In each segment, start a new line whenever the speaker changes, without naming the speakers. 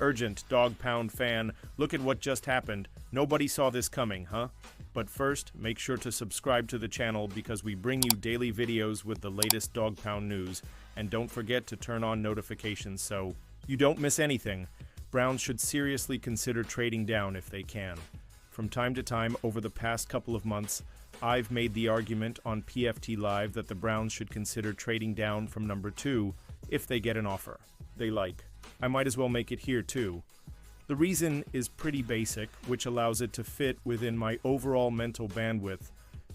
Urgent, Dog Pound fan, look at what just happened. Nobody saw this coming, huh? But first, make sure to subscribe to the channel because we bring you daily videos with the latest Dog Pound news, and don't forget to turn on notifications so you don't miss anything. Browns should seriously consider trading down if they can. From time to time over the past couple of months, I've made the argument on PFT Live that the Browns should consider trading down from number 2 if they get an offer they like. I might as well make it here too. The reason is pretty basic, which allows it to fit within my overall mental bandwidth.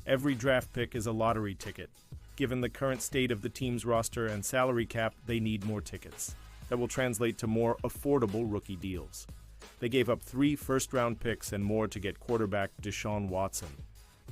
Every draft pick is a lottery ticket. Given the current state of the team's roster and salary cap, they need more tickets. That will translate to more affordable rookie deals. They gave up 3 first-round picks and more to get quarterback Deshaun Watson.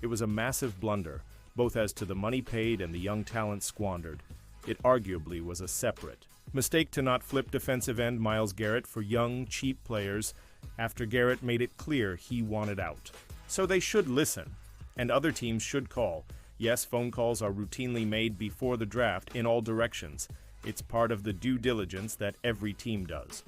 It was a massive blunder, both as to the money paid and the young talent squandered. It arguably was a separate mistake to not flip defensive end Myles Garrett for young, cheap players after Garrett made it clear he wanted out. So they should listen, and other teams should call. Yes, phone calls are routinely made before the draft in all directions. It's part of the due diligence that every team does.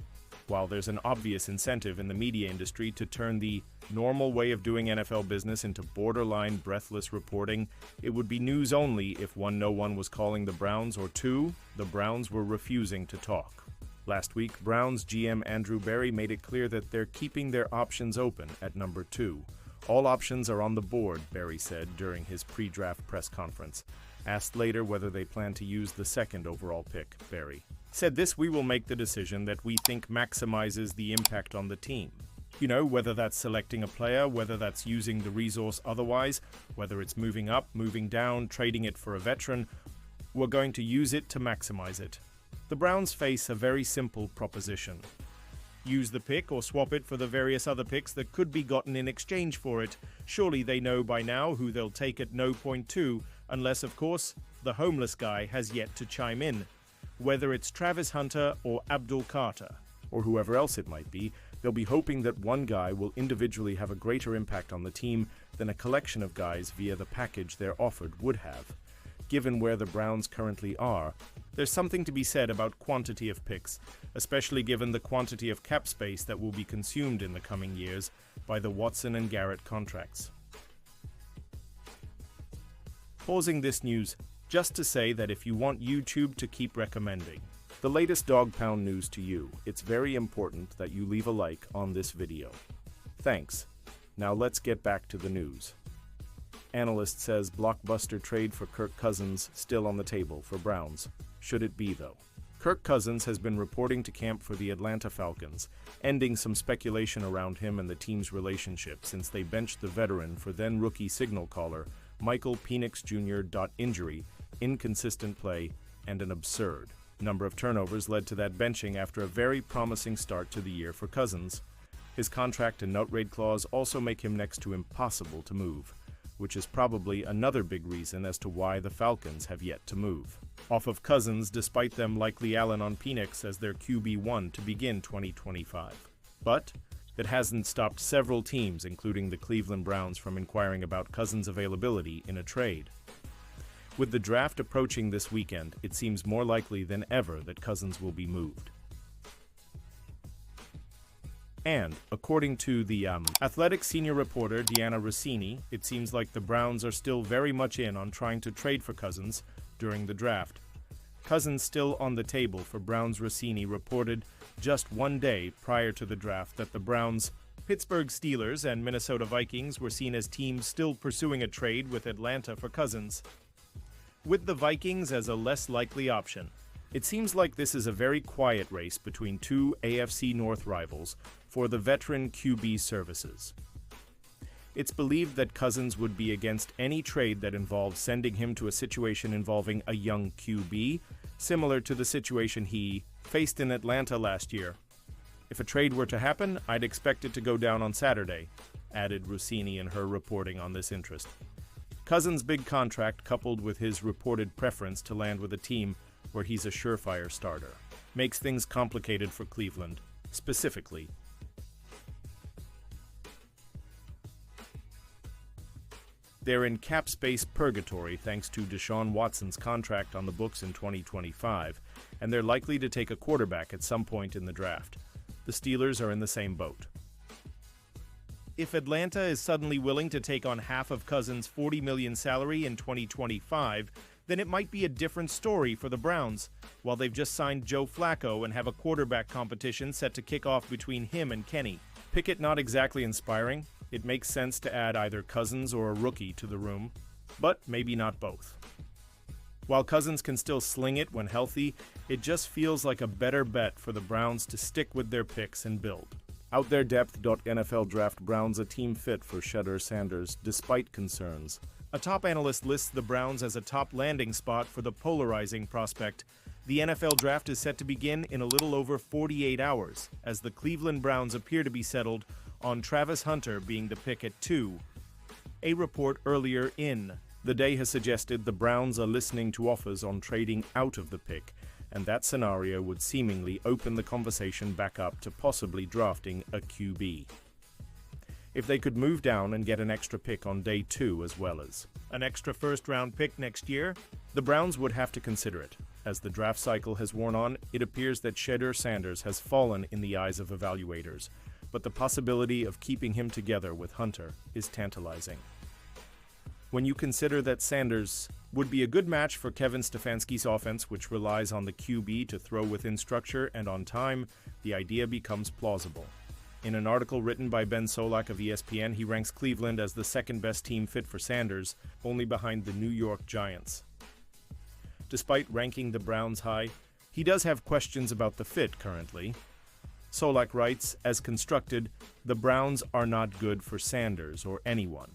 While there's an obvious incentive in the media industry to turn the normal way of doing NFL business into borderline breathless reporting, it would be news only if 1, no one was calling the Browns, or 2, the Browns were refusing to talk. Last week, Browns GM Andrew Berry made it clear that they're keeping their options open at number 2. All options are on the board, Berry said during his pre-draft press conference. Asked later whether they plan to use the 2nd overall pick, Berry said, "We will make the decision that we think maximizes the impact on the team. You know, whether that's selecting a player, whether that's using the resource otherwise, whether it's moving up, moving down, trading it for a veteran, we're going to use it to maximize it." The Browns face a very simple proposition. Use the pick or swap it for the various other picks that could be gotten in exchange for it. Surely they know by now who they'll take at no point 2, unless, of course, the homeless guy has yet to chime in. Whether it's Travis Hunter or Abdul Carter, or whoever else it might be, they'll be hoping that one guy will individually have a greater impact on the team than a collection of guys via the package they're offered would have. Given where the Browns currently are, there's something to be said about quantity of picks, especially given the quantity of cap space that will be consumed in the coming years by the Watson and Garrett contracts. Pausing this news just to say that if you want YouTube to keep recommending the latest Dog Pound news to you, it's very important that you leave a like on this video. Thanks. Now let's get back to the news. Analyst says blockbuster trade for Kirk Cousins still on the table for Browns. Should it be, though? Kirk Cousins has been reporting to camp for the Atlanta Falcons, ending some speculation around him and the team's relationship since they benched the veteran for then-rookie signal caller Michael Penix Jr. Injury, inconsistent play, and an absurd number of turnovers led to that benching after a very promising start to the year for Cousins. His contract and note rate clause also make him next to impossible to move, which is probably another big reason as to why the Falcons have yet to move off of Cousins, despite them likely Allen on Penix as their QB1 to begin 2025. But it hasn't stopped several teams, including the Cleveland Browns, from inquiring about Cousins' availability in a trade. With the draft approaching this weekend, it seems more likely than ever that Cousins will be moved. And, according to the Athletic senior reporter Deanna Rossini, it seems like the Browns are still very much in on trying to trade for Cousins during the draft. Cousins still on the table for Browns. Rossini reported just one day prior to the draft that the Browns, Pittsburgh Steelers, and Minnesota Vikings were seen as teams still pursuing a trade with Atlanta for Cousins, with the Vikings as a less likely option. It seems like this is a very quiet race between 2 AFC North rivals for the veteran QB services. It's believed that Cousins would be against any trade that involved sending him to a situation involving a young QB, similar to the situation he faced in Atlanta last year. "If a trade were to happen, I'd expect it to go down on Saturday," added Rossini in her reporting on this interest. Cousins' big contract, coupled with his reported preference to land with a team where he's a surefire starter, makes things complicated for Cleveland, specifically. They're in cap space purgatory thanks to Deshaun Watson's contract on the books in 2025, and they're likely to take a quarterback at some point in the draft. The Steelers are in the same boat. If Atlanta is suddenly willing to take on half of Cousins' $40 million salary in 2025, then it might be a different story for the Browns. While they've just signed Joe Flacco and have a quarterback competition set to kick off between him and Kenny. Pickett not exactly inspiring. It makes sense to add either Cousins or a rookie to the room, but maybe not both. While Cousins can still sling it when healthy, it just feels like a better bet for the Browns to stick with their picks and build. Out their depth.NFL draft Browns a team fit for Shedeur Sanders, despite concerns. A top analyst lists the Browns as a top landing spot for the polarizing prospect. The NFL draft is set to begin in a little over 48 hours, as the Cleveland Browns appear to be settled on Travis Hunter being the pick at 2. A report earlier in the day has suggested the Browns are listening to offers on trading out of the pick, and that scenario would seemingly open the conversation back up to possibly drafting a QB. If they could move down and get an extra pick on day 2 as well as an extra first-round pick next year, the Browns would have to consider it. As the draft cycle has worn on, it appears that Shedeur Sanders has fallen in the eyes of evaluators, but the possibility of keeping him together with Hunter is tantalizing. When you consider that Sanders would be a good match for Kevin Stefanski's offense, which relies on the QB to throw within structure and on time, the idea becomes plausible. In an article written by Ben Solak of ESPN, he ranks Cleveland as the second-best team fit for Sanders, only behind the New York Giants. Despite ranking the Browns high, he does have questions about the fit currently. Solak writes, as constructed, the Browns are not good for Sanders or anyone.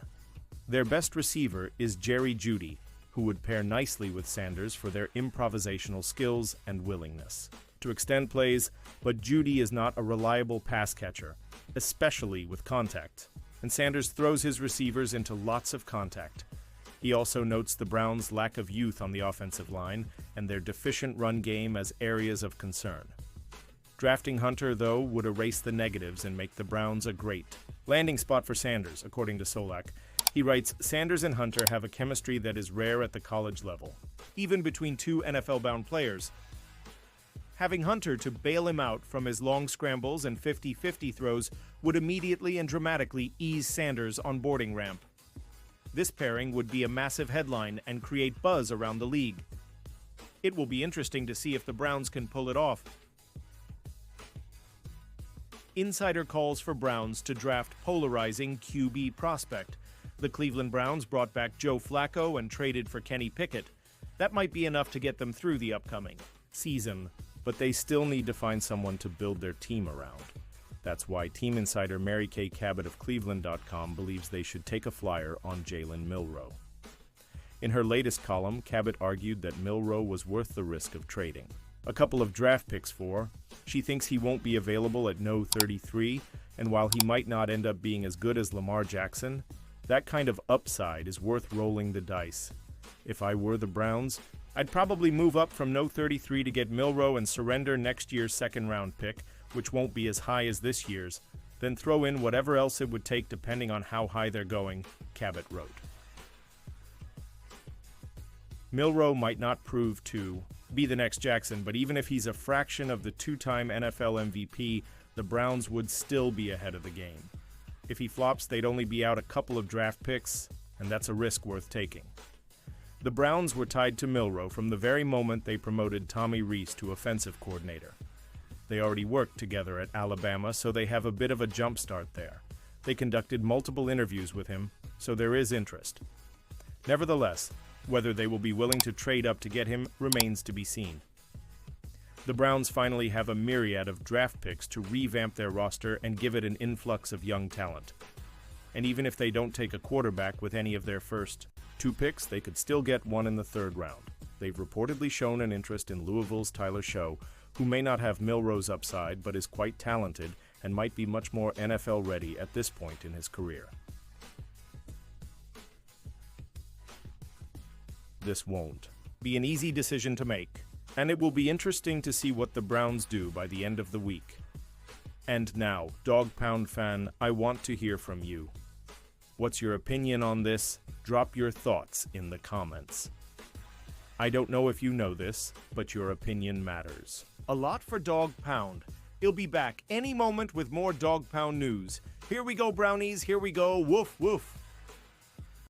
Their best receiver is Jerry Jeudy, who would pair nicely with Sanders for their improvisational skills and willingness to extend plays, but Jeudy is not a reliable pass catcher, especially with contact, and Sanders throws his receivers into lots of contact. He also notes the Browns' lack of youth on the offensive line and their deficient run game as areas of concern. Drafting Hunter, though, would erase the negatives and make the Browns a great landing spot for Sanders, according to Solak. He writes, Sanders and Hunter have a chemistry that is rare at the college level, even between two NFL-bound players. Having Hunter to bail him out from his long scrambles and 50-50 throws would immediately and dramatically ease Sanders' onboarding ramp. This pairing would be a massive headline and create buzz around the league. It will be interesting to see if the Browns can pull it off. Insider calls for Browns to draft polarizing QB prospect. The Cleveland Browns brought back Joe Flacco and traded for Kenny Pickett. That might be enough to get them through the upcoming season, but they still need to find someone to build their team around. That's why team insider Mary Kay Cabot of Cleveland.com believes they should take a flyer on Jalen Milroe. In her latest column, Cabot argued that Milroe was worth the risk of trading a couple of draft picks for. She thinks he won't be available at no 33, and while he might not end up being as good as Lamar Jackson, that kind of upside is worth rolling the dice. If I were the Browns, I'd probably move up from no 33 to get Milroe and surrender next year's second-round pick, which won't be as high as this year's, then throw in whatever else it would take depending on how high they're going, Cabot wrote. Milroe might not prove to be the next Jackson, but even if he's a fraction of the two-time NFL MVP, the Browns would still be ahead of the game. If he flops, they'd only be out a couple of draft picks, and that's a risk worth taking. The Browns were tied to Milroe from the very moment they promoted Tommy Rees to offensive coordinator. They already worked together at Alabama, so they have a bit of a jump start there. They conducted multiple interviews with him, so there is interest. Nevertheless, whether they will be willing to trade up to get him remains to be seen. The Browns finally have a myriad of draft picks to revamp their roster and give it an influx of young talent. And even if they don't take a quarterback with any of their first 2 picks, they could still get one in the 3rd round. They've reportedly shown an interest in Louisville's Tyler Show, who may not have Milroe's upside but is quite talented and might be much more NFL ready at this point in his career. This won't be an easy decision to make, and it will be interesting to see what the Browns do by the end of the week. And now, Dog Pound fan, I want to hear from you. What's your opinion on this? Drop your thoughts in the comments. I don't know if you know this, but your opinion matters a lot for Dog Pound. He'll be back any moment with more Dog Pound news. Here we go, brownies. Here we go. Woof, woof.